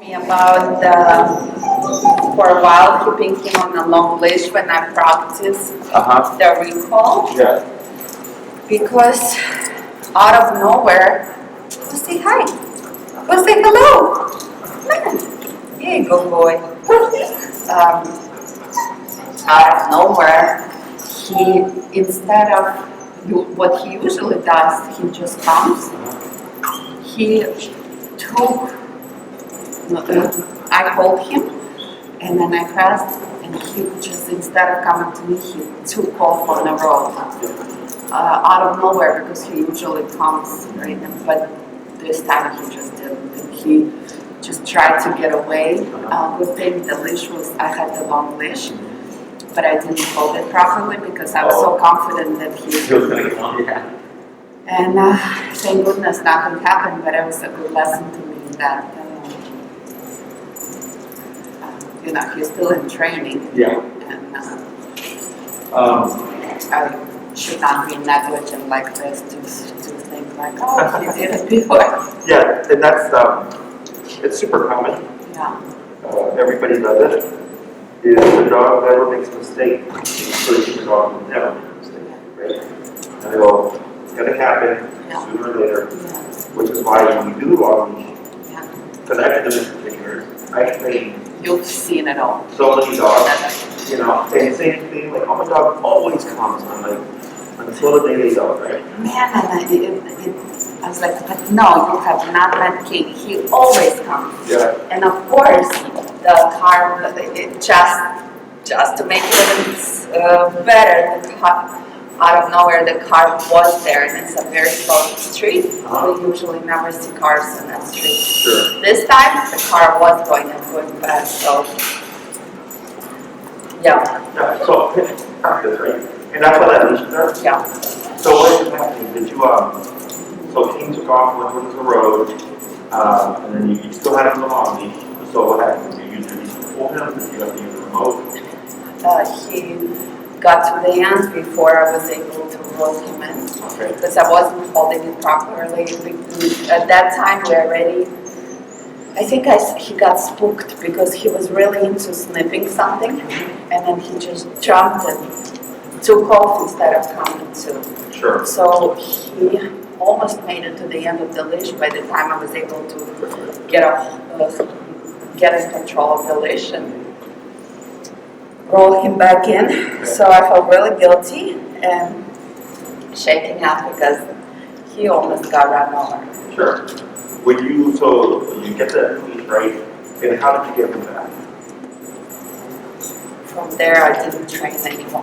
Me about for a while keeping him on a long leash when I practice the recall. Yeah. Because out of nowhere, go say hi, go say hello, man. Here you go, boy. Out of nowhere, he instead of what he usually does, he just comes. He took. I hold him, and then I pressed, and he just, instead of coming to me, he took off on the road out of nowhere because he usually comes, right? But this time he just didn't. And he just tried to get away. Good thing the leash was, I had the long leash, but I didn't hold it properly because I was so confident that he was going to come. Yeah. And thank goodness nothing happened, but it was a good lesson to me that. He's still in training. Yeah. And I should not be negligent like this to think like, oh, he did it before. Yeah, and that's it's super common. Yeah. Everybody does it. Is the dog never makes a mistake, the dog will never make a mistake, right? And they go, it's going to happen sooner or later, which is why when you do long leash, because I've been doing this for 10 years, I train. You've seen it all. So many dogs, and same thing, like, oh, my dog always comes. I'm like, until the day they go, right? Man, I was like, but no, you have not met King. He always comes. Yeah. And of course, the car, just to make it better, the car, out of nowhere, the car was there, and it's a very close street. We usually never see cars in that street. Sure. This time, the car was going fast, so yeah. So practice, right? And that's what that leash is. Yeah. So what is happening? Did you so King took off, went towards the road, and then you still had him on the long leash. So what happened? Did you use your leash to pull him? Did you have to use the remote? He got to the end before I was able to roll him in. Okay. Because I wasn't holding it properly. At that time, we already, I think he got spooked because he was really into sniffing something, and then he just jumped and took off instead of coming to. Sure. So he almost made it to the end of the leash by the time I was able to get in control of the leash and roll him back in. So I felt really guilty and shaking up because he almost got run over. Sure. When you get that leash right, and how did you get him back? From there, I didn't train anymore.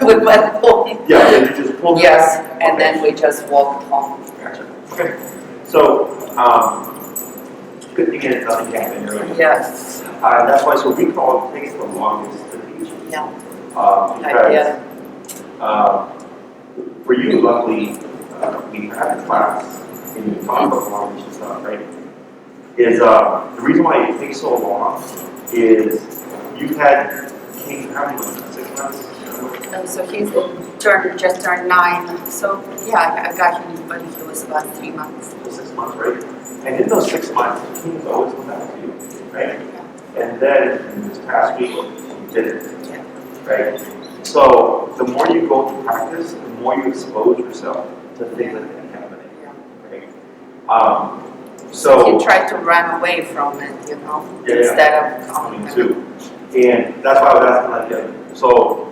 We went home. Yeah, did you just pull him Yes, back? and then we just walked home. Gotcha. Okay. So, good thing is nothing happened, right? Yes. That's why, so recall takes the longest to teach. Yeah. Because for you, luckily, we had a class and you talk about long leash and stuff, right? Is the reason why it takes so long is you've had King how many months? 6 months? So he's just turned 9. So yeah, I got him when he was about 3 months. So 6 months, right? And in those 6 months, King's always come back to you, right? Yeah. And then in this past week, you did it. Yeah. Right? So the more you go to practice, the more you expose yourself to things that can happen. Right? So he tried to run away from it, instead of coming too. And that's why I was asking like him. So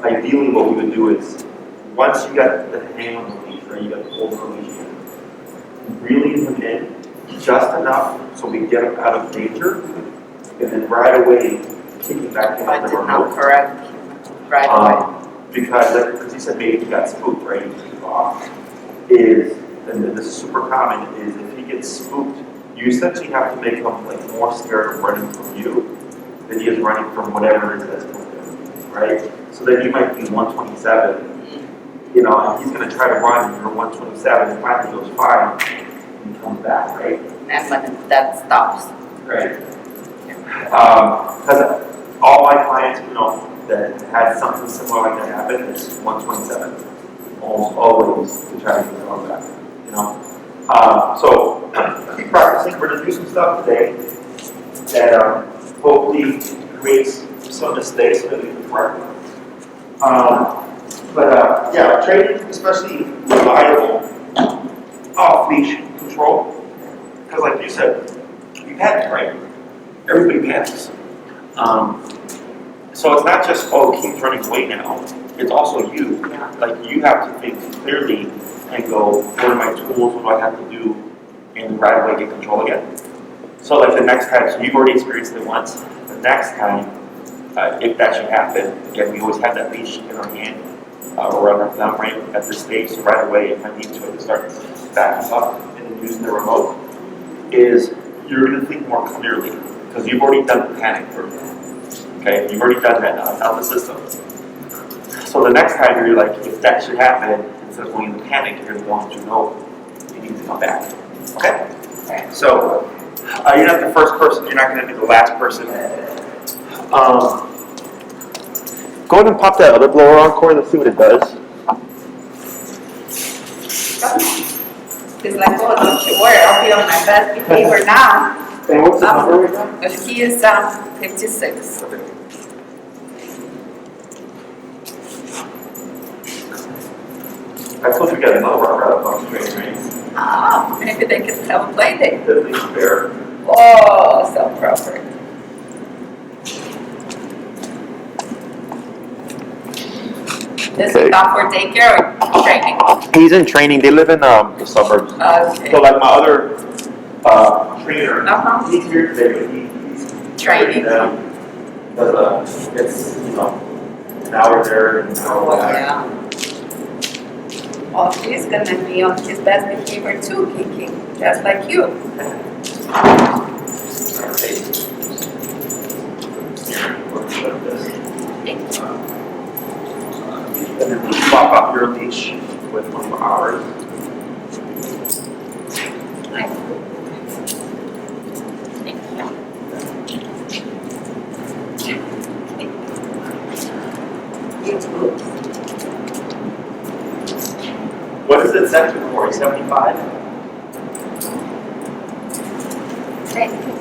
ideally what we would do is once you got the hang on the leash, right, you got the hold on the leash, reeling him in just enough so we get him out of danger, and then right away kicking back in I on the did remote. not correct him right away. Because he said maybe he got spooked, right? He took off. And this is super common, is if he gets spooked, you essentially have to make him like more scared of running from you than he is running from whatever it is that's spooked him, right? So then you might be 127, and he's going to try to run, and you're 127, and finally goes fine, and he comes back, right? And when that stops. Right. Because all my clients, that had something similar like that happen, it's 127. Almost always to try to get it back. So keep practicing. we're gonna do some stuff today that hopefully creates some mistakes that we can correct them. Yeah, training, especially reliable off-leash control, because like you said, you panic, right? Everybody panics. So it's not just, oh, keep running away now. It's also you. Yeah. Like you have to think clearly and go, what are my tools? What do I have to do? And right away get control again. So like the next time, so you've already experienced it once. The next time, if that should happen, again, we always have that leash in our hand or on our thumb right at this stage. So right away, if I need to, I can start backing up and then using the remote. Is you're going to think more clearly because you've already done the panic first. Okay, you've already done that now. It's out the system. So the next time you're like, if that should happen, instead of going into panic, you're going to know you need to come back. Okay? So you're not the first person. You're not going to be the last person. Go ahead and pop that other blower on, Corey. Let's see what it does. He's like, oh, don't you worry, I'll be on my best behavior now. And what's the number right now? He is 56. I told you we got another one right up on the training range. Oh, maybe they can have a play date. The leash bear. Oh, so proper. This is not for daycare or training? He's in training. They live in the suburbs. Okay. So like my other trainer, he's here today, but he's Training. Because it's, you know, an hour there and an hour back. Yeah. Oh, he's gonna be on his best behavior too, Kiki, just like you. And then we swap out your leash with one of ours. What is it set to for? 75? Thank you.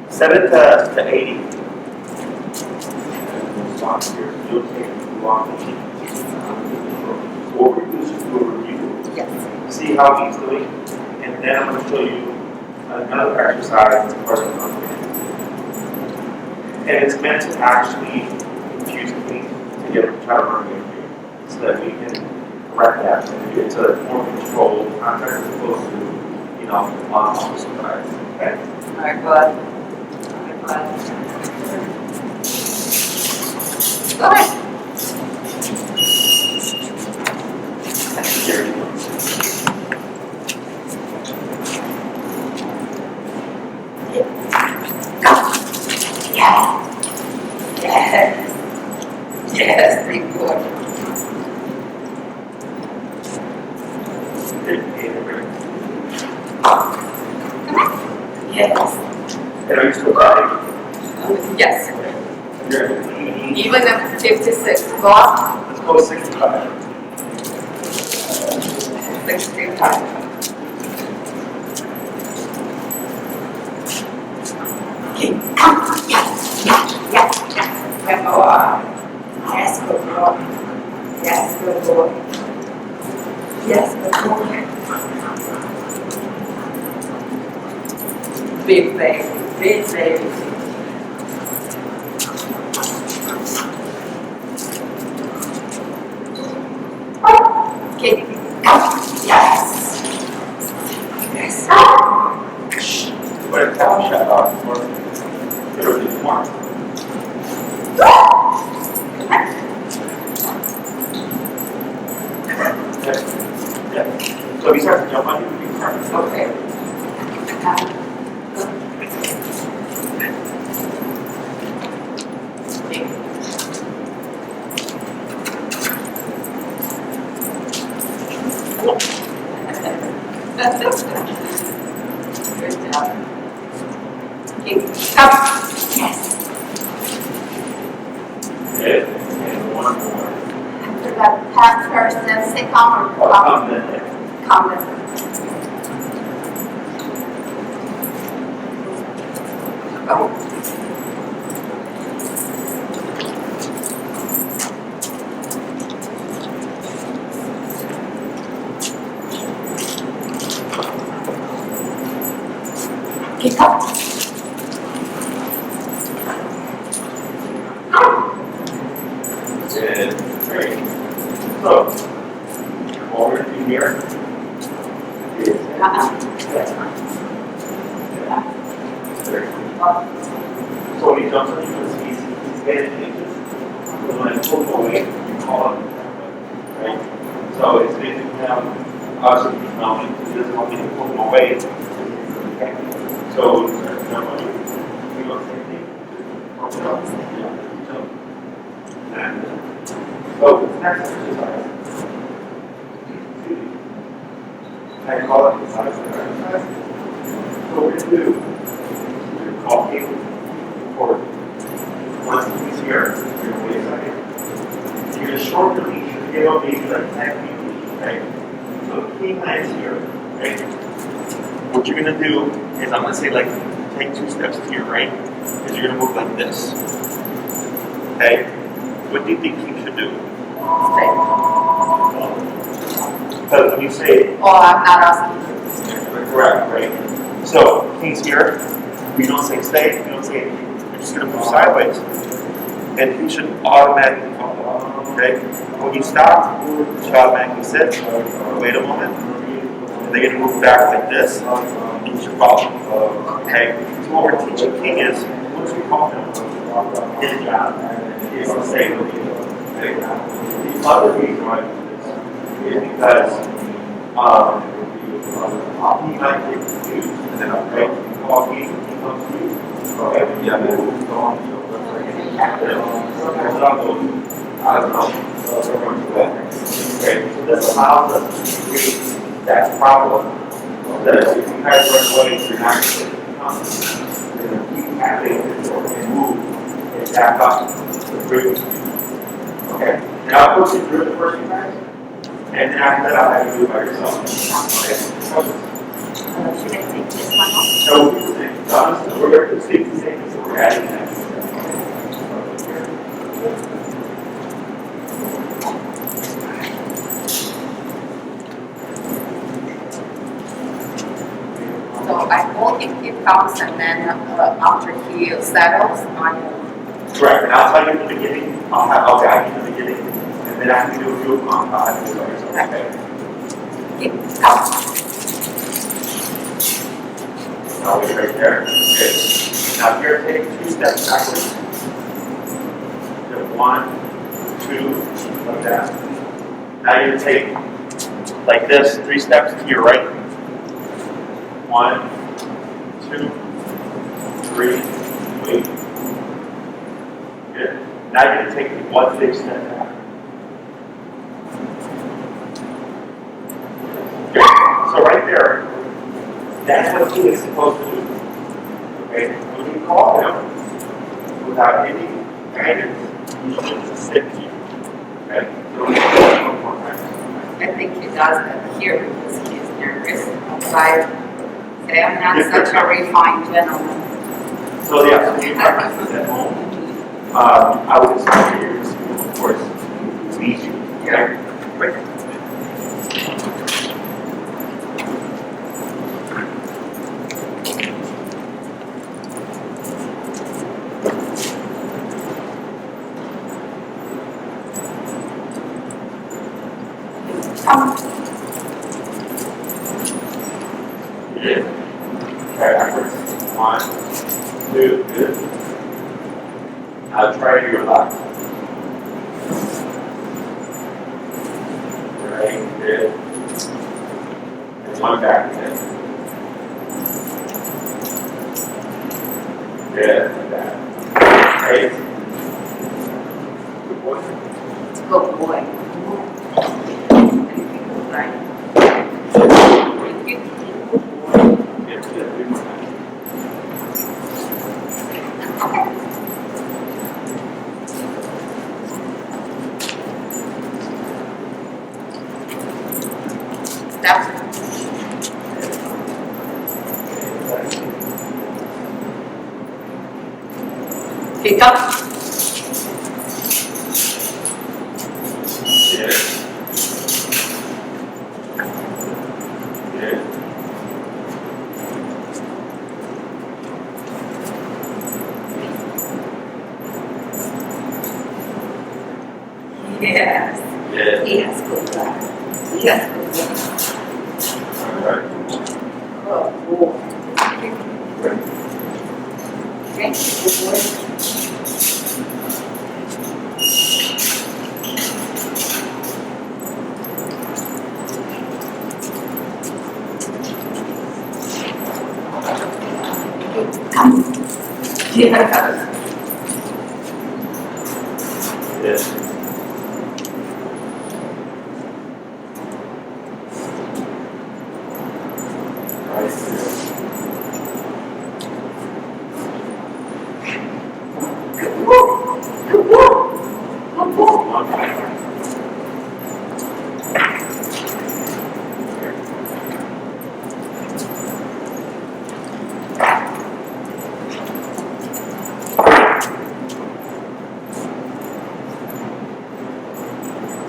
Set it to 80. Stop here. You'll take it long. So what we're doing is just do a review. Yes. See how he's doing. And then I'm going to show you another exercise as part of the company. And it's meant to actually confuse me to get him to try to run away from you so that we can correct that and get to more controlled contact as opposed to, you know, on surprise. Okay? Very good. Go ahead. Here you go. Yes. Yes. Yes, very good. Yes. And are you still riding? Yes. You're at 80. Even at 56. Go up. Let's go 65. 65. Okay. Come. Yes. Yes. Yes. Yes. Good boy. Yes, good boy. Yes, good boy. Yes, good boy. Big baby. Big baby. Okay. Come. Yes. Yes. But a cow shut off for it'll more. Yeah. So if you start to jump on you, you start to Okay. Good job. Okay, come. Yes. Okay. And one more. After that, Tap first, then say come or Oh, come? come then. Come then. Go. Kick up. Good. Great. So, what we're going to do here is so when he jumps on you, he's getting anxious. So when I pull him away, you call him. Right? So it's basically now, obviously he's mounting. He doesn't want me to pull him away. Okay. So, we go same thing. And so next exercise. I call it exercise. So what we're going to do, we're going to call him forward. Once he's here, you're going to wait a second. You're going to shorten the leash. You're going to get on maybe like 10 feet leash, right? So the king lands here, right? What you're going to do is I'm going to say like, take 2 steps here, right? Because you're going to move like this. Okay? What do you think king should do? Stay. Because when you say, Oh, I'm not asking. correct, right? So, king's here, we don't say stay, we don't say anything. We're just going to move sideways. And he should automatically follow, okay? When you stop, you should automatically sit, wait a moment, and they're going to move back like this, and you should follow, okay? So what we're teaching king is, once we call him, his job is to stay with you. Okay? The other reason why I do this is because he might get confused, and then okay, you call king, he comes to you. Okay, yeah, then we'll go on. Sometimes I'll go, I don't know, okay, so this allows us to create that problem that if you guys run away, you're not going to come. You're going to keep having it and move and back up the frequency. Okay, now I'll put you through the first few times, and then after that I'll have you do it by yourself. Okay? Should I take this one off? So we're going to speak the same, so we're adding that. So I hold if he comes and then after he settles, I Correct, and I'll tell you in the beginning, I'll guide you in the beginning, and then after you do a few of them, I'll have you do it yourself, okay? kick up. Now we're right there, okay? Now here, take 2 steps backwards. So 1, 2, like that. Now you're going to take, like this, 3 steps to your right. 1, 2, 3, wait. Good. Now you're going to take 1 big step back. Good. So right there, that's what he is supposed to do. Okay? When you call him, without any guidance, you should just sit here. Okay? So we do that 1 more time. I think he does that here because he's nervous. So I say I'm not such a refined gentleman. So yeah, so you practice this at home. I would expect you to, of course, lead you. Okay? Great. Good. Okay, backwards. 1, 2, good. Now try your left. Right, good. And 1 back again. Good, like that. Right. Good boy. Good boy. Right. Good, good. 3 more times. Step. Kick up. Yeah. Yeah. Yes. Yeah. He has good luck. He has good luck. All right. Oh, okay. Good boy. Come. Yeah. Yeah.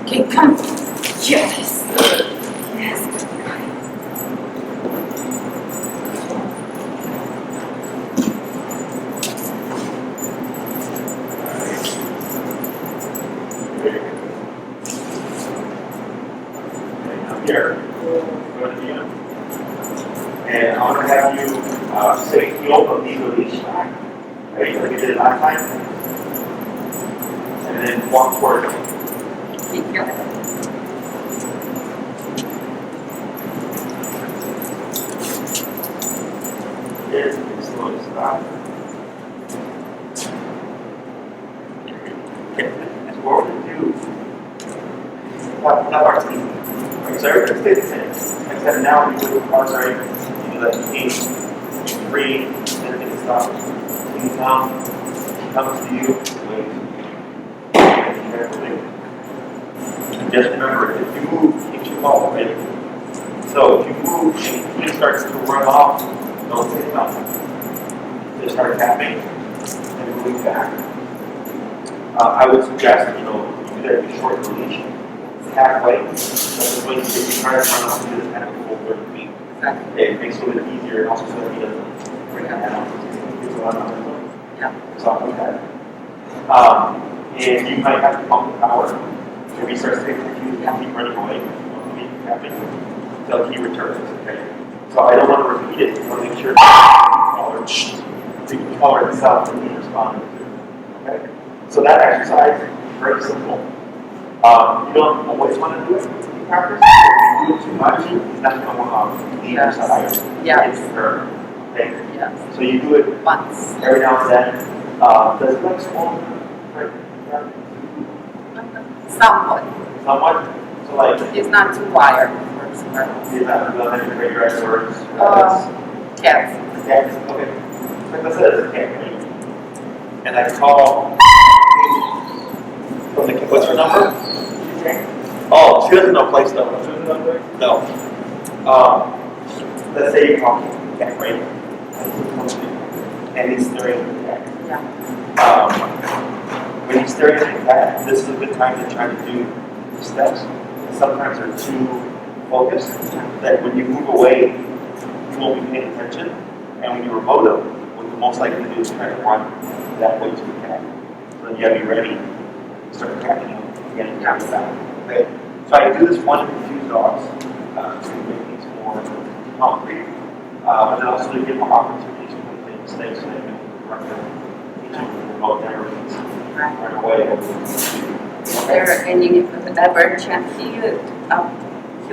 Okay, come. Yes. Yes. Here, go to the end. And I want to have you say heel but leave the leash back. Right, like you did it last time. And then walk toward it. Keep going. Yes, slow to stop. Okay, that's what we're going to do. That part's easy. Okay, so everything stays the same. Like I said, now we do the parts right. You do that 8, 3, and then stop. Lean down, comes to you, wait. And carefully. And just remember, if you move, keep your ball right? So if you move and he starts to run off, don't say nothing. Just start tapping and moving back. I would suggest, you do that if you shorten the leash halfway. That's when you try to run off, you just have to hold 30 feet. Okay, it makes it a little bit easier and also so that he doesn't bring that down. It's a lot of other. Yeah. So I'll do that. And you might have to pump the power. So if he starts to get confused and keep running away, don't keep tapping until he returns. Okay. So I don't want to repeat it. I want to make sure the color itself and he responding to. Okay. So that exercise is very simple. You don't always want to do it in practice. If you do it too much, it's not going to work on the other side. Yes. It's her. Okay. Yes. So you do it Once. every now and then. Does it like small? Somewhat. Somewhat. So like It's not too wired for experiments. you're not going to create your experts. Cats. Okay. Like I said, it's a cat. And I call from the what's her number? Oh, she doesn't know place though. No. Let's say you call the cat, right? And he's staring at the cat. Yeah. When he's staring at the cat, this is a good time to try to do the steps. Sometimes they're too focused that when you move away, you won't be paying attention. And when you remote them, what you're most likely to do is try to run that way to the cat. So then you gotta be ready to start tracking them again and back. Okay. So I do this one to confuse dogs to make things more concrete. And then also to give them opportunities to put things snakes so they can run them remote neighborhoods right away. There, and you ever chance he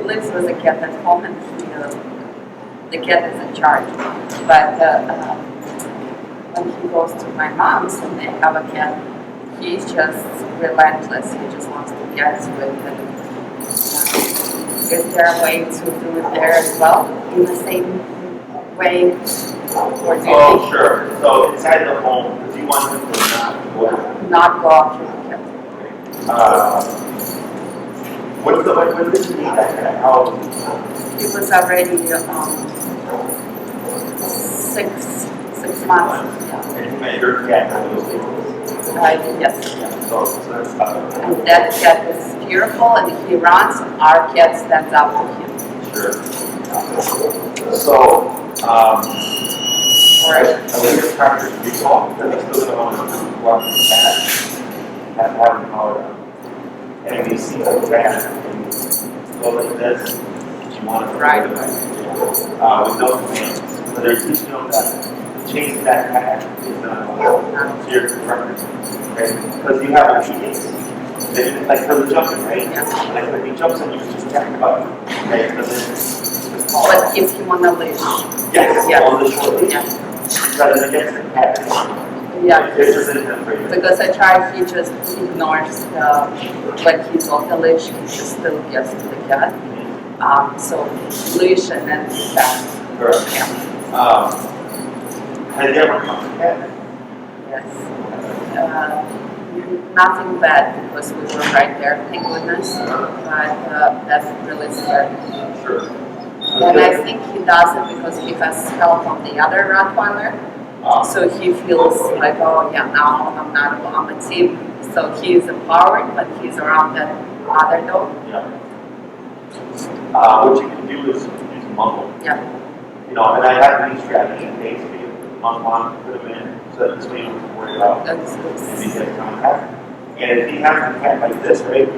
lives with a cat at home, and the cat is in charge. But when he goes to my mom's and they have a cat, he's just relentless. He just wants to get to it. And, is there a way to do it there as well, in the same way? Or do you Sure. So inside the home, because you want them to not go out. not go after the cat? When did you need that cat? How old was he? He was already 6 months. Yeah. And you met your cat when he was little? Yes. So that's about And that cat is fearful and he runs, our cat stands up to him. Sure. So, Or I think it's practice recall, that I still don't want to walk the cat, have him power down. And we see the cat, and go like this, you want to Right. with no commands. So they're teaching them that chasing that cat is not allowed. Your preference. Okay? Because you have obedience. Then, like for the jumping, right? Yeah. Like when he jumps on you, just tap the button. Okay? but keep him on the leash. Yes, Yeah. on the short leash. Yeah. Rather than against the cat. Yeah. It's just in them for you. Because I try, he just ignores when he's on the leash, he just still gets to the cat. So leash and then back. Correct. Yeah. Has he ever come to cat? Yes. Nothing bad because we were right there, thank goodness. But that's really scary. Sure. And I think he does it because he has help from the other Rottweiler. So he feels like, oh yeah, now I'm not on the team. So he is empowered, but he's around that other dog. Yeah. What you can do is use muzzle. Yeah. You know, and I have these strategy days for you. Muzzle on, put him in, so that this way you don't have to worry about That's if he gets contact. And if he has the cat like this, right?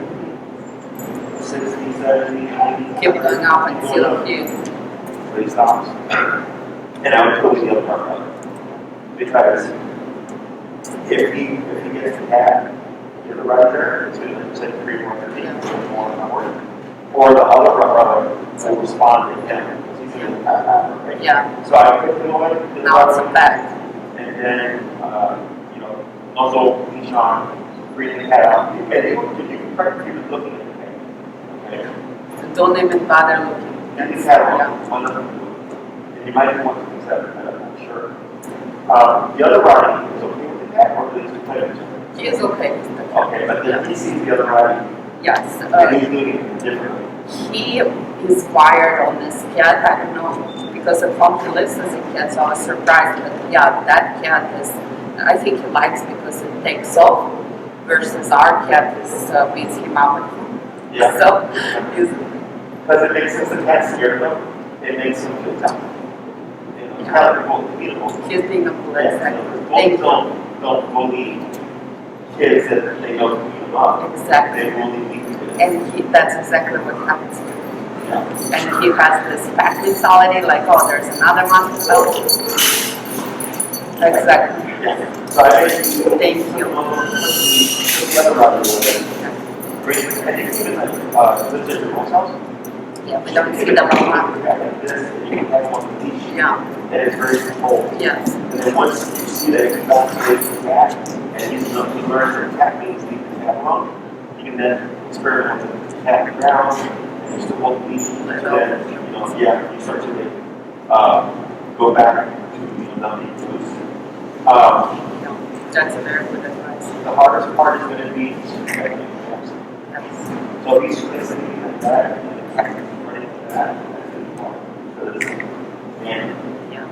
60, 70, 80. keep going up until he. But he stops. And I would pull the other part out. Because if he gets the cat in the right there, it's going to take 3 more 50, more an hour. Or the other runner will respond to him. He's going to right? Yeah. So I pick him away. Now it's a back. And then, you know, muzzle, leash on, bring the cat out. And you can try to keep it looking at the cat. Okay? Don't even bother looking. And you have one of them. And you might want to consider that, I'm not sure. The other Rottie is okay with the cat, or is it okay? He is okay with the cat. Okay, but then he sees the other Rottie, Yes. and he's doing it differently. He is wired on this cat. I don't know because of how he lives as a cat, so I was surprised. But yeah, that cat is. I think he likes because it takes off, versus our cat is beats him up. Yeah. So he's Because it makes sense the cat's scared of him, it makes him feel tough. You know, it's kind of beautiful. he's being a bully. Bullies don't bully kids that they know can beat them up. Exactly. They bully people. And that's exactly what happens. Yeah. And he has this pack mentality, like, oh, there's another one. So exactly. Yeah. So I think Thank you. the other Rottie will great. I think even like this is your mom's house. Yeah, we don't see them a lot. You can have one on the leash. Yeah. And it's very controlled. Yes. And then once you see that it's not safe to cat, and he's enough to learn where cat means leave the cat alone, you can then experiment with the cat on the ground, and just hold the leash, and then, you know, yeah, you start to go back to, you know, not being loose. That's a very good advice. The hardest part is going to be Yes. so he's listening like that, and running like that, that's going to be hard. And Yeah.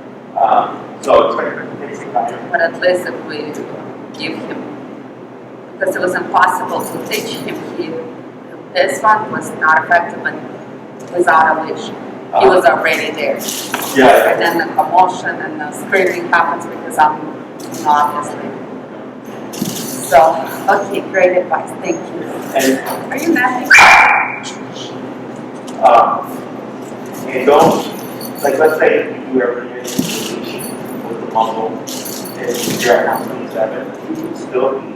so it's going to take some time. But at least if we give him, because it was impossible to teach him, this one was not effective and without a leash. He was already there. Yeah. And then the commotion and the screaming happens because I'm obviously. So, okay, great advice. Thank you. And Are you napping? and don't, like, let's say you do everything with the muzzle, and you're at house 27, you would still need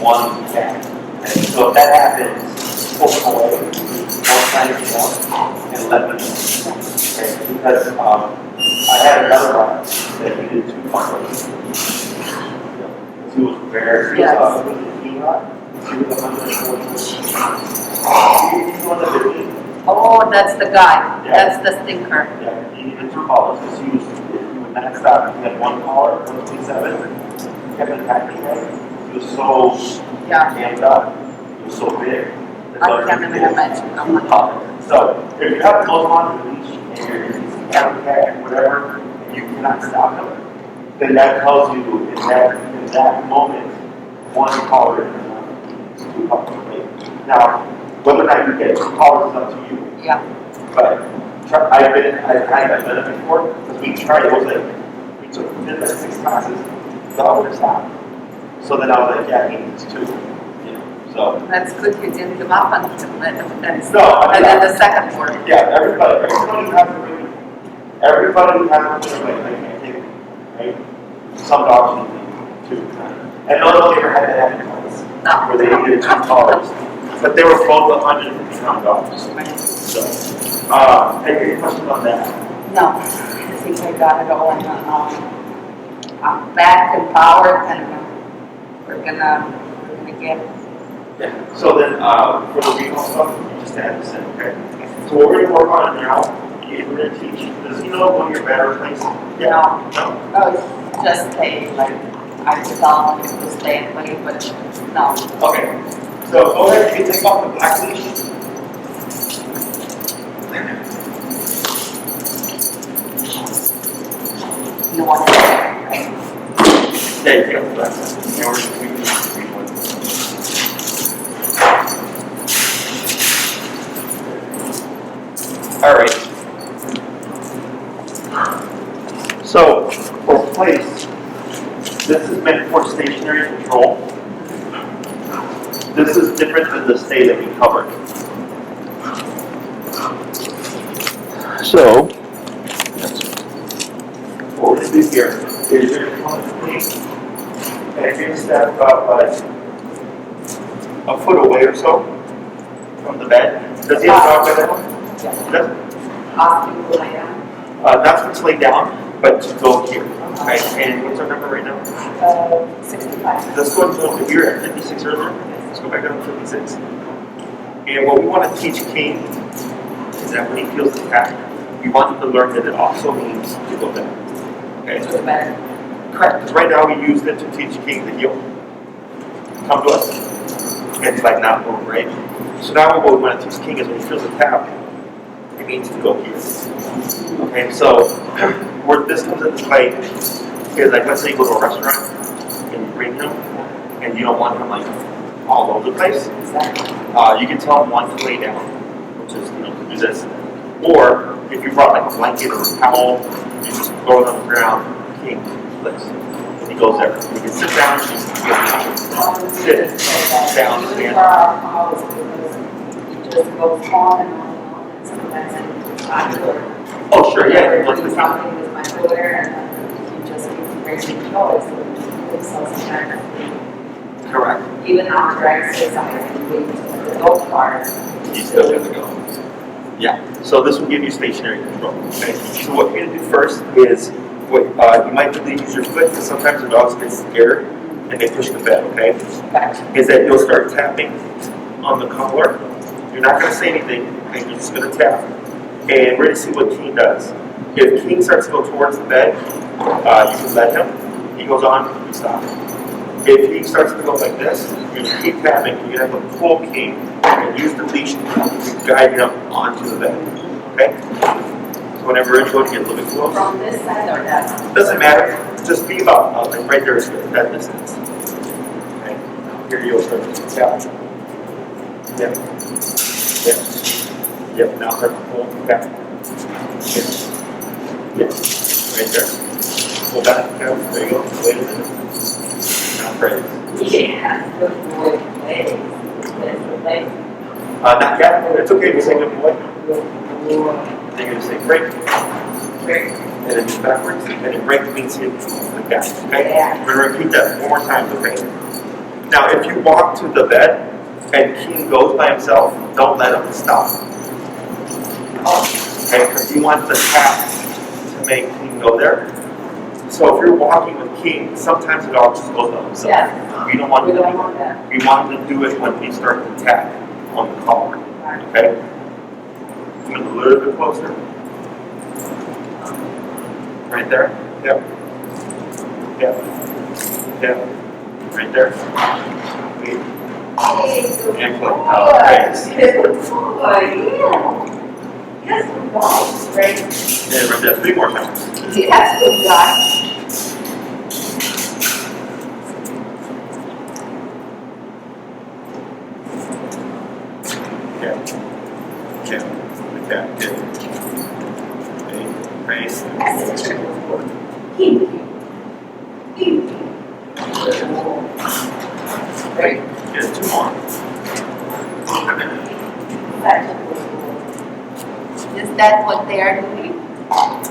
one cat. And so if that happens, pull them away, don't try anything else, and let them know. Okay? Because I had another one that he did 2 muzzles. He was very, Yes. he was 140. He's one of the Oh, that's the guy. Yeah. That's the stinker. Yeah, he needed 2 collars because he would not stop. He had 1 collar, 127, kept attacking him. He was so Yeah. amped up. He was so big. I can't even imagine. I'm not. So if you have clothes on the leash and you're cat, whatever, and you cannot stop them, then that tells you in that moment, one collar is too complicated. Now, whether or not you get two collars is up to you. Yeah. But I've done it before, because we tried, it was like, we did like 6 classes, dog would stop. So then I was like, yeah, he needs 2. So. That's good you didn't give up on him. And No, then the second word. Yeah, everybody has a ring. Everybody has a ring, like, I can't take it, right? Some dogs need 2. And nobody ever had that happen once, where they needed 2 collars. But they were both 150-pound dogs. So, any questions on that? No, I think I got it all in I'm back and forward, and we're gonna get. Yeah. So then, for the recall stuff, you just add this in, okay? So what we're going to work on now is we're going to teach. Does he know when you're better placed? Yeah. No. Oh, just stay like I thought it was stay away, but no. Okay. So go ahead and take off the black leash. You want to right? Yeah, you take off the black leash. Yeah, we can read one. All right. So for place, this is meant for stationary control. This is different than the stay that we covered. So, what we're going to do here is you're going to come to me, and you're going to step about like a foot away or so from the bed. Does he have a dog bed now? Yeah. Does? Asking to lay down. Not for to lay down, but to go here. Right? And what's our number right now? 65. Let's go to here at 56 earlier. Let's go back down to 56. And what we want to teach King is that when he feels the tap, we want him to learn that it also means to go down. Okay? To the bed. Correct. Because right now we used it to teach King the heel. Come to us. It's like not move, right? So now what we want to teach King is when he feels the tap, it means to go here. Okay, so where this comes into play is like, let's say you go to a restaurant and you bring him and you don't want him like all over the place. Exactly. You can tell him one to lay down, which is, to do this. Or if you brought like a blanket or a towel, you just throw it on the ground, King, this. And he goes there. You can sit down, sit, down, stand. It just goes on and on and sometimes it's popular. Oh, sure, yeah. Or do something with my shoulder and you just keep raising choice. So sometimes Correct. even after I exercise and wait for the dog part. You still have to go. Yeah. So this will give you stationary control. Okay. So what you're gonna do first is what you might need to use your foot because sometimes the dogs get scared and they push the bed. Okay. Is that you'll start tapping on the collar. You're not gonna say anything, and you're just gonna tap. And we're gonna see what King does. If King starts to go towards the bed, you can let him. He goes on, you stop. If he starts to go like this, you're gonna keep tapping. You're gonna have to pull King and use the leash to guide him onto the bed. Okay? So whenever you're going to get a little bit close. From this side or that side? Doesn't matter. Just be about like right there is good. That distance. Okay. Here you'll start to tap. Yep. Yep. Yep. Now start to pull back. Yep. Yep. Right there. Pull back. Okay. There you go. Wait a minute. Now praise. Yeah, good boy. Legs. That's the legs. Not yet. It's okay to say good boy. Then you're going to say break. Break. And then just backwards. And then break means hit like that. Okay? Yeah. We're going to repeat that 4 more times, okay? Now, if you walk to the bed and King goes by himself, don't let him stop. Okay? Because you want the tap to make King go there. So if you're walking with King, sometimes the dog just goes by himself. Yeah. We don't want We to don't do want that. that. We want him to do it when he starts to tap on the collar. Okay? Come in a little bit closer. Right there. Yep. Yep. Yep. Right there. Wait. And play. Oh, great. Good boy, yeah. Yes, good boy. Great. And right there, 3 more times. Yes, good guy. Yeah. Good. Praise. That's true. Keep you. Great. Good. 2 more. Is that what they are doing?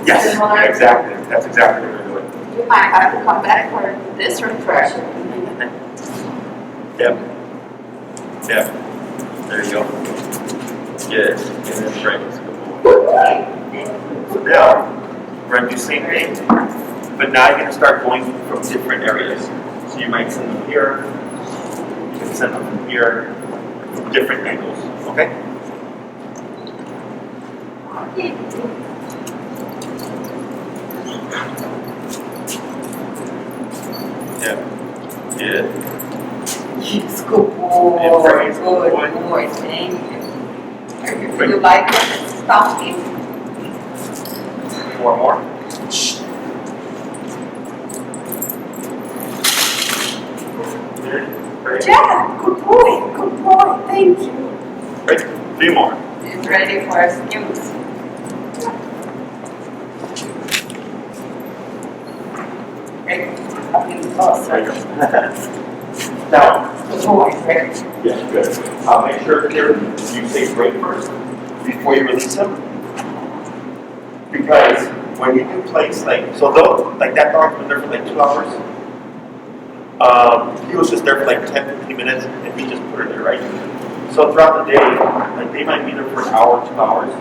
Yes, Similar? exactly. That's exactly what we're doing. You might have to come back for this refresher. Yep. There you go. Good. And then praise. Good boy. So now, we're going to do the same thing, but now you're going to start going from different areas. So you might send them here, you can send them from here, from different angles, okay? Yeah. Good. Yes, good boy. And praise. Good boy. Thank you. You like it? Stop it. 4 more. Good. Praise. Yeah, good boy. Good boy. Thank you. Great. 3 more. He's ready for skills. Great. Oh, There sorry. you go. Now, Good boy. Great. yes, good. Make sure here you say break first before you release them. Because when you do place, so though, that dog's been there for 2 hours, he was just there for 10, 15 minutes and he just put her there, right? So throughout the day, they might be there for an hour, 2 hours,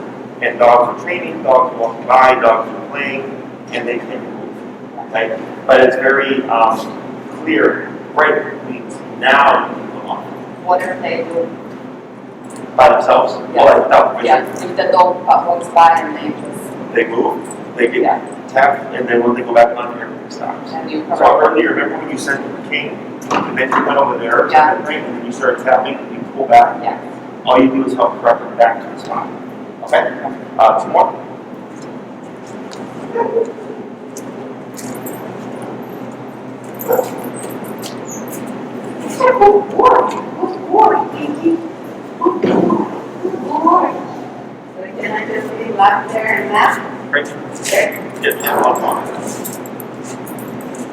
and dogs are training, dogs are walking by, dogs are playing, and they can't move, right? But it's very clear. Break means now you can come off. What are they doing? By themselves, or without permission. Yeah, if the dog walks by and they just, They move, they get tapped, and then when they go back on, everything stops. and you So earlier, remember when you sent the king, and then you went over there, Yeah. right, and then you started tapping, and you pull back. Yeah. All you do is help correct them back to the spot. Okay? 2 more. Good boy. Good boy. Thank you. Good boy. So can I just be left there and left? Great. Okay. Yeah, 1 more.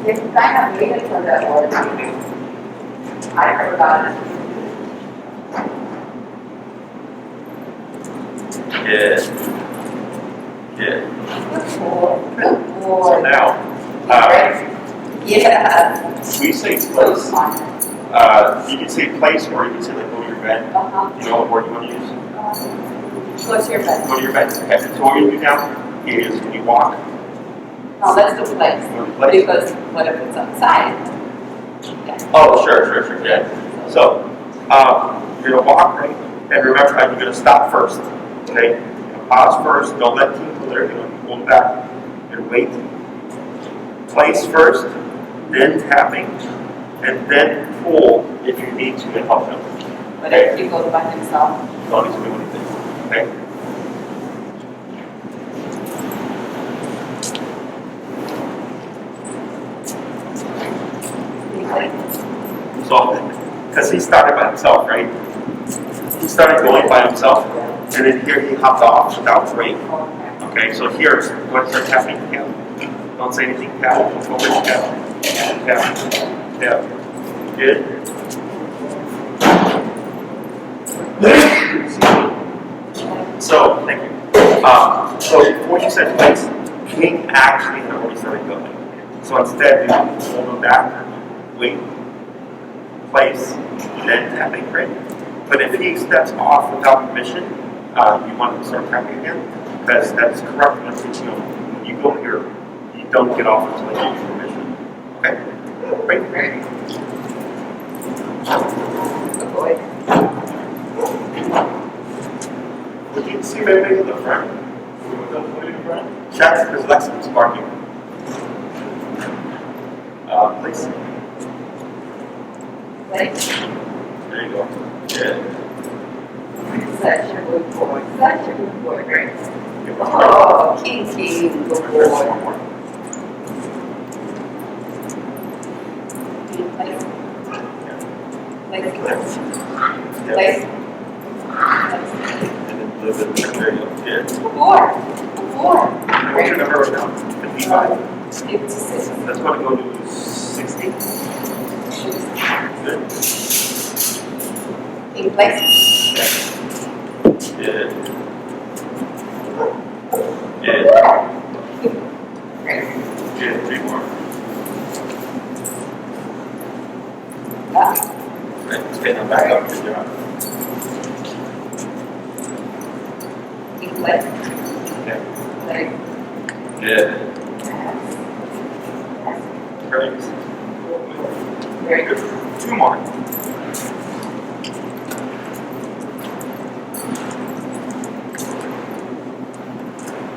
You kind of waited for that word. I forgot it. Good. Good. Good boy. Good So boy. now, Yeah. we say So place. smart. You can say place, or you can say go to your bed. You know what word you want to use? Go to your bed. Go to your bed. Okay. So what you do now is when you walk, No, let's do place. go to place. Because what if it's outside? Yeah. Oh, sure, yeah. So, you're gonna walk, right? And remember, you're gonna stop first, okay? You're gonna pause first, don't let team go there, you're gonna pull back. You're gonna wait. Place first, then tapping, and then pull if you need to help them. But if he goes by himself, Don't need to do anything, okay? So, because he started by himself, right? He started going by himself, and then here he hopped off without break. Okay, so here, what's our tapping again? Don't say anything, tap, over, tap, tap, tap. Good. So, thank you. So, when you said place, King actually had already started going. So instead, you hold him back, wait, place, then tapping, right? But if he steps off without permission, you want him to start tapping again, because that's corrupt message. When you go here, you don't get off until they give you permission. Okay? Great. good boy. Would you see maybe in the front? What in the front? Check, because Lexington's barking. Please. Right. There you go. Good. Such a good boy. Such a good boy, right? Good one. Oh, Kiki, good There's boy. one more. Place. Good. Place. Yep. Place. And then a little bit of there you go. Good. Good boy. Good boy. What's your number right now? 55. 56. Let's go to go to 60. Good. In place. Good. Good. Great. Good. 3 more. Right. Spin them back up. Good job. In place. Okay. Like, Good. yes. Great. Very Good. good. 2 more.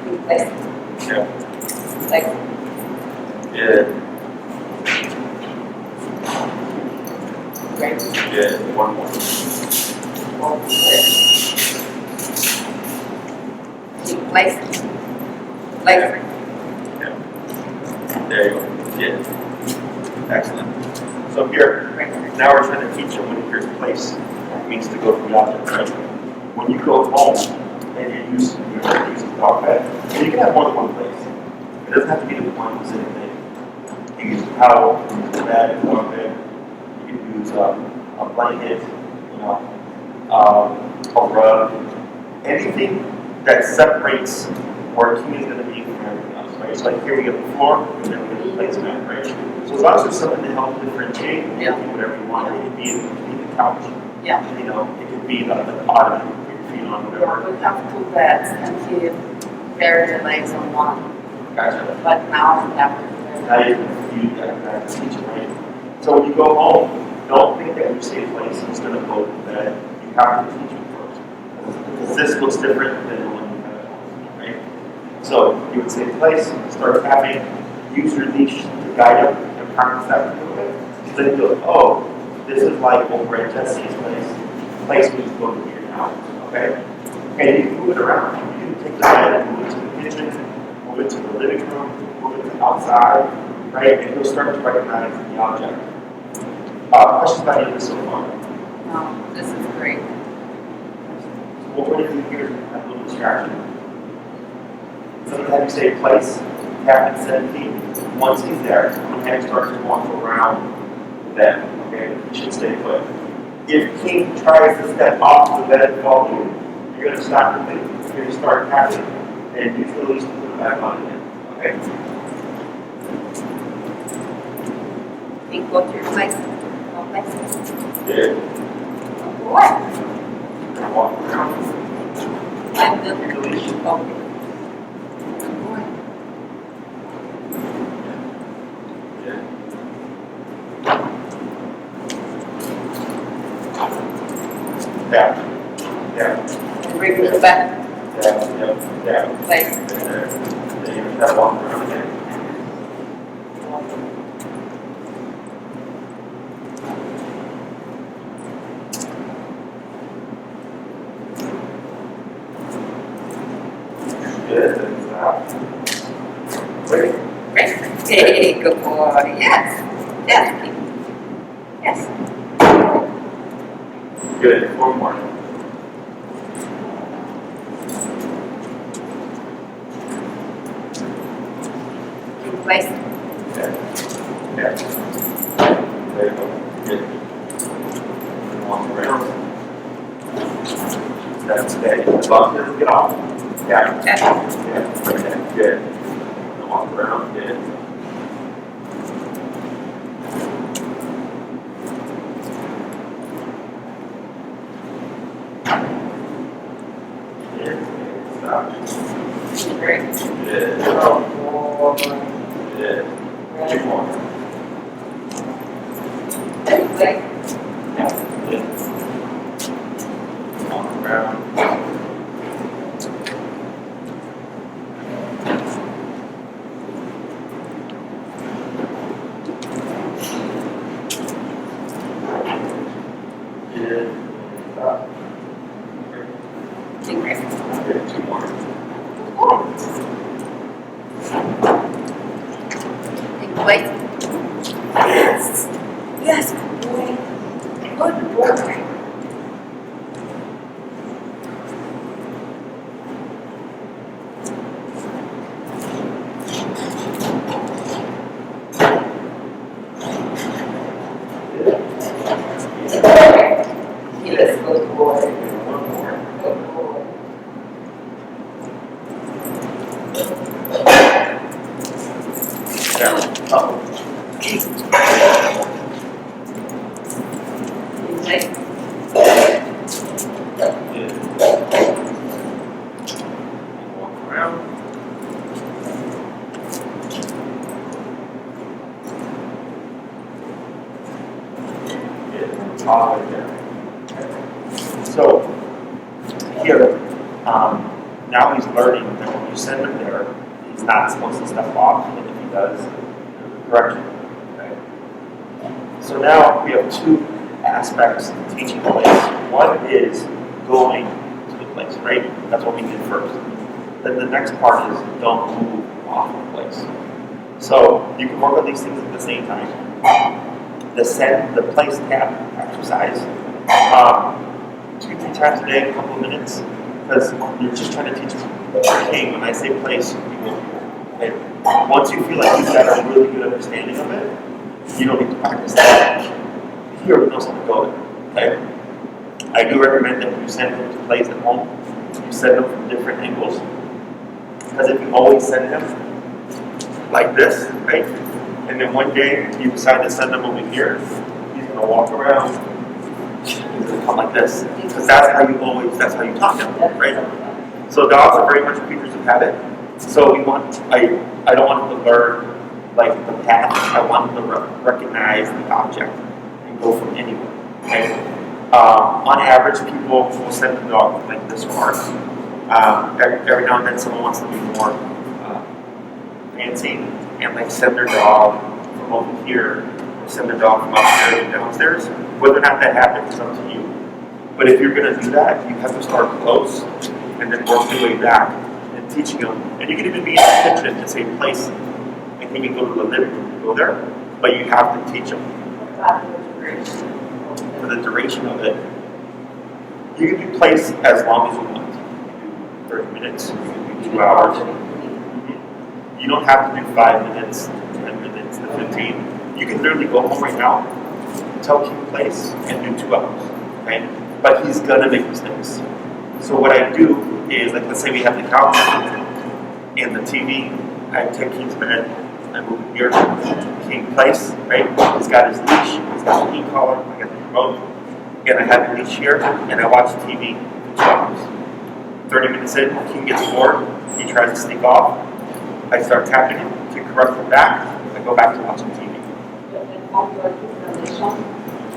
In place. Yeah. Like, Good. great. Good. 1 more. In place. Like, Yeah. There you go. Good. Excellent. So here, now we're trying to teach them when here's place. It means to go from the object, right? When you go home and you use the dog bed, and you can have more than one place. It doesn't have to be the one specific thing. You can use a towel, you can use a bed, a dog bed. You can use a blanket, a rug, anything that separates where a king is going to be from everything else, right? So like here we get the floor, and then we get the placemat, right? So as long as there's something to help differentiate, you can do whatever you want. It could be the couch, yeah. it could be the ottoman, put your feet on, whatever. We have 2 beds and he buried the legs on one. Gotcha. But now we have to Now you got to teach it, right? So when you go home, don't think that you say place is going to go to bed. You have to teach it first. Because this looks different than the one you have at home, right? So you would say place, start tapping, use your leash to guide them and practice that a little bit. So then you go, oh, this is like over at Jesse's place we just go to here now, okay? And you can move it around. You can take the bed, move it to the kitchen, move it to the living room, move it to outside, right? And you'll start to recognize the object. Questions about any of this so far? No, this is great. What we're going to do here is a little distraction. So you have you say place, tap at 17. Once he's there, the hand starts to walk around the bed. Okay, he should stay put. If King tries to step off the bed and follow you, you're going to stop the thing. You're going to start tapping and use the leash to put it back on again. Okay? Think go to your place. Go place. Good. What? Now walk around. And Use the leash. okay. Good. Tap. Tap. Bring it back. Tap. Place. Then you tap walk around again. Good. Then stop. Wait. Great. Hey, good boy. Yes. Yes. Yes. Good. 4 more. In place. Okay. Okay. There you go. Good. Walk around. That's okay. As long as it doesn't get off. Yeah. Yes. Yeah. Okay. Good. Walk around. Good. Good. Stop. Great. Good. Oh, Good. 2 more. in place. Good. Walk around. Good. Take break. Two more. Take place. Yes. Yes, good boy. Good boy. Yes, good boy. One more. Good boy. Down. Up. Okay. Walk around. All right there. So here, now he's learning that when you send him there, he's not supposed to step off, and if he does, correction. Okay? So now we have two aspects of teaching the place. One is going to the place, right? That's what we did first. Then the next part is don't move off the place. So you can work on these things at the same time. The place tap exercise, 2-3 times a day, a couple of minutes, because you're just trying to teach them. Okay, when I say place, you will hear. Okay? Once you feel like you've got a really good understanding of it, you don't need to practice that. He already knows how to go there. Okay? I do recommend that when you send him to plays at home, you send them from different angles. Because if you always send him like this, right? And then one day you decide to send him over here, he's going to walk around, he's going to come like this. Because that's how you talk to him, right? So dogs are very much creatures of habit. So I don't want him to learn like the path. I want him to recognize the object and go from anywhere. Okay? On average, people will send the dog like this far. Every now and then someone wants to be more fancy and like send their dog from over here, or send their dog from upstairs and downstairs. Whether or not that happens is up to you. But if you're going to do that, you have to start close and then work your way back and teaching them. And you can even be in the kitchen and say place, and he can go to the living room and go there. But you have to teach them. For the duration of it, you can do place as long as you want. You can do 30 minutes, you can do 2 hours. You don't have to do 5 minutes, 10 minutes, 15. You can literally go home right now, tell King place, and do 2 hours. Okay? But he's gonna make mistakes. So what I do is, like, let's say we have the couch and the TV. I take King's bed, I move him here, King place, right? He's got his leash, he's got the e-collar, I got the remote, and I have the leash here, and I watch TV for 2 hours. 30 minutes in, King gets bored, he tries to sneak off. I start tapping him to correct him back. I go back to watching TV.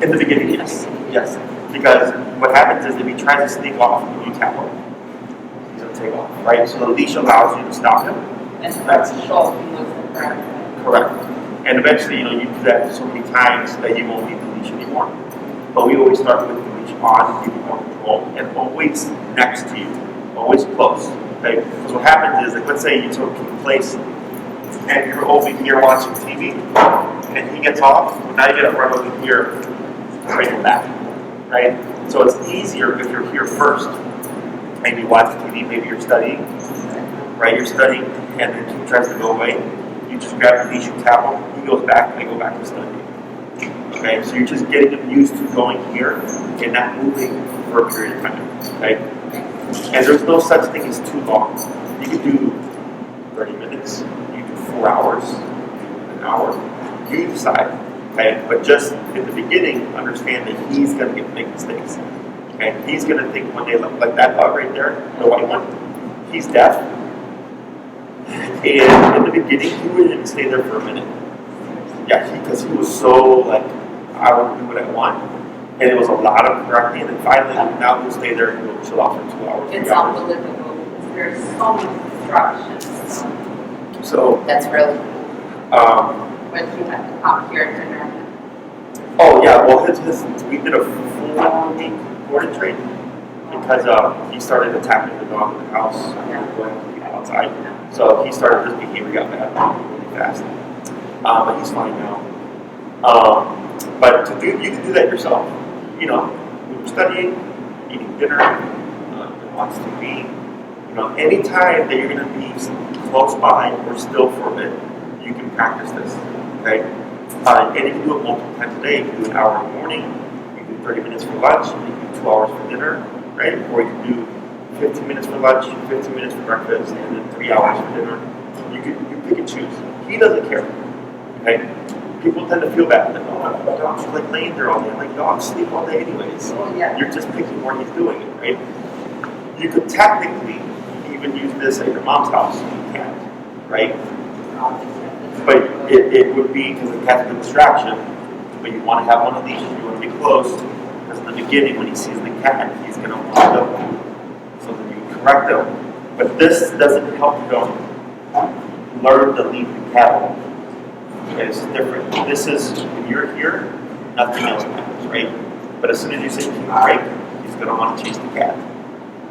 In the beginning, yes. Yes. Because what happens is if he tries to sneak off when you tap him, he's going to take off, right? So the leash allows you to stop him. And that's correct. And eventually, you do that so many times that you won't need the leash anymore. But we always start with the leash on to give you more control, and always next to you, always close. Okay? Because what happens is, like, let's say you took King place, and you're over here watching TV, and he gets off. Well, now you got to run over here, bring him back, right? So it's easier if you're here first, and you watch TV. Maybe you're studying, right? You're studying, and then King tries to go away. You just grab the leash, you tap him. He goes back, and they go back to studying. Okay, so you're just getting them used to going here and not moving for a period of time. Okay, and there's no such thing as too long. You can do 30 minutes, you do 4 hours, an hour. You decide. Okay, but just in the beginning, understand that he's going to make mistakes. Okay, he's going to think one day like that dog right there, the white one. He's deaf, and in the beginning, he wouldn't stay there for a minute. Yeah, because he was so like, I want to do what I want. And it was a lot of correcting, and then finally, now he'll stay there and he'll chill off for 2 hours. It's unbelievable because there's so many instructions. So that's really when you have to come here to learn. Oh yeah, well we did a full week board trained because he started attacking the dog in the house, going to people outside. So he started his behavior got bad really fast. But he's fine now. But you can do that yourself. You know, when you're studying, eating dinner, watching TV. You know, any time that you're going to be close by or still for a bit, you can practice this. Okay, and you can do it multiple times a day. You can do an hour in the morning. You can do 30 minutes for lunch. You can do 2 hours for dinner, right? Or you can do 15 minutes for lunch, 15 minutes for breakfast, and then 3 hours for dinner. You pick and choose. He doesn't care. Okay? People tend to feel bad. Like, oh, my dog's like laying there all day. Like, dogs sleep all day anyways. You're just picking where he's doing it, right? You could technically even use this at your mom's house. You can't, right? But it would be because the cat's a distraction. But you want to have one of these. You want to be close. Because in the beginning, when he sees the cat, he's going to want to go. So then you correct him. But this doesn't help you learn to leave the cat alone. Okay, this is different. This is, when you're here, nothing else matters, right? But as soon as you say keep a break, he's going to want to chase the cat.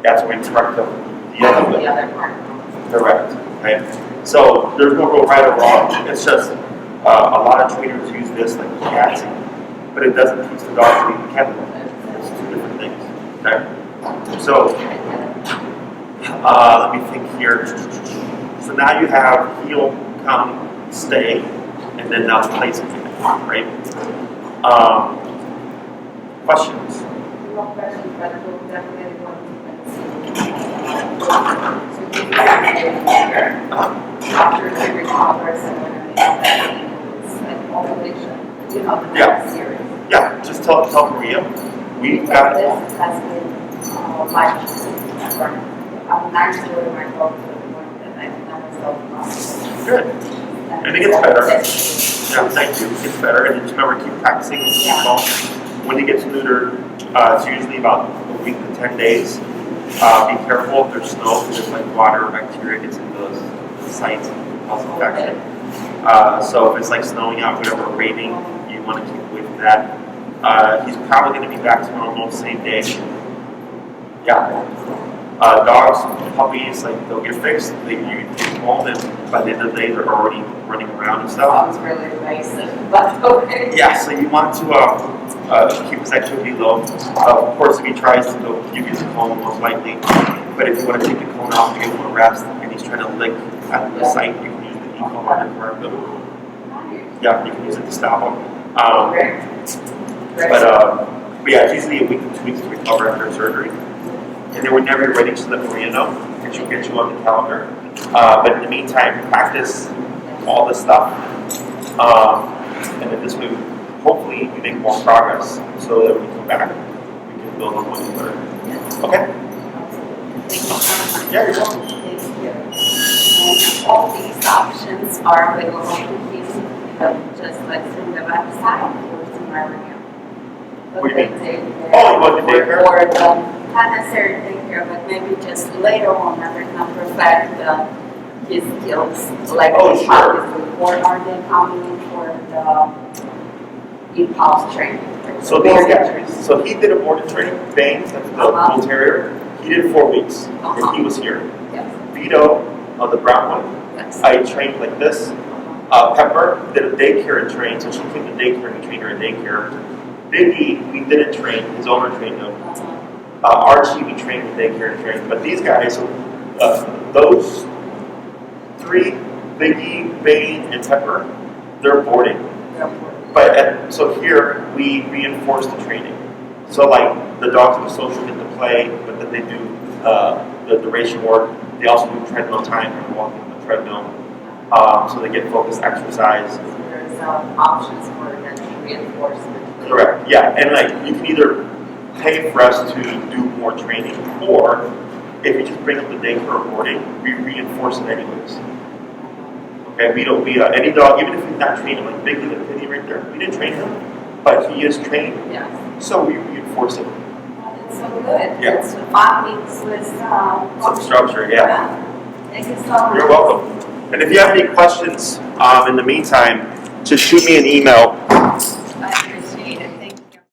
That's when you correct him. The other part. Correct. Okay. So there's no real right or wrong. It's just a lot of trainers use this like cats, but it doesn't teach the dog to leave the cat alone. It's two different things. Okay. So let me think here. So now you have heel, come, stay. And then now place it, right? Questions? No questions, but we'll definitely want to after he recovers and it's like motivation, you know, the next series. Yeah, just tell Maria. We've got this has been life-changing. I'm actually with my dog to the point that I've never felt possible. Good. And it gets better. Yeah, thank you. It gets better. And just remember, keep practicing. When he gets neutered, it's usually about a week to 10 days. Be careful if there's snow, because like water or bacteria gets into those sites and cause infection. So if it's like snowing out, whatever, raining, you want to keep away from that. He's probably going to be back to normal same day. Yeah. Dogs, puppies, like they'll get fixed. You take home, and by the end of the day, they're already running around and stuff. Sounds really invasive, but okay. Yeah, so you want to keep his activity low. Of course, if he tries to go give you the cone, most likely. But if you want to take the cone off, you want to rest, and he's trying to lick at the site, you can use the e-cone to correct them. Yeah, you can use it to stop him. But yeah, it's usually a week to 2 weeks to recover after surgery. And then whenever you're ready, just let Maria know, and she'll get you on the calendar. But in the meantime, practice all this stuff. And then this way, hopefully, you make more progress so that when you come back, we can build on what you learned. Okay? Yeah, you're welcome. Thank you. And all these options are available to you, just like through the website or through my review. What do you mean? Oh, you want the daycare? Or not necessarily daycare, but maybe just later on that they can perfect his skills. Like sure. Or are they coming in for the impulse training? So these guys, so he did a boarded training, Bane, that's the bull terrier. He did 4 weeks when he was here. Yes. Vito, the brown one, Yes. I trained like this. Pepper did a daycare and trained, so she came to daycare and we trained her in daycare. Biggie, we didn't train, his owner trained him. Archie, we trained in daycare and trained. But these guys, those 3, Biggie, Bane, and Pepper, they're boarding. But so here, we reinforce the training. So like, the dogs in the social get to play, but then they do the duration work. They also do treadmill time and walking on the treadmill. So they get focused exercise. So there's options for that reinforcement. Correct, yeah, and like you can either pay for us to do more training, or if you just bring up the daycare or boarding, we reinforce it anyways. Okay, we don't, any dog, even if we've not trained him, like Biggie the Pitty right there, we didn't train him, but he is trained, so we reinforce it. That's so good. Yeah. It's 5 weeks with Some structure, yeah. Thank you so much. You're welcome. And if you have any questions in the meantime, just shoot me an email.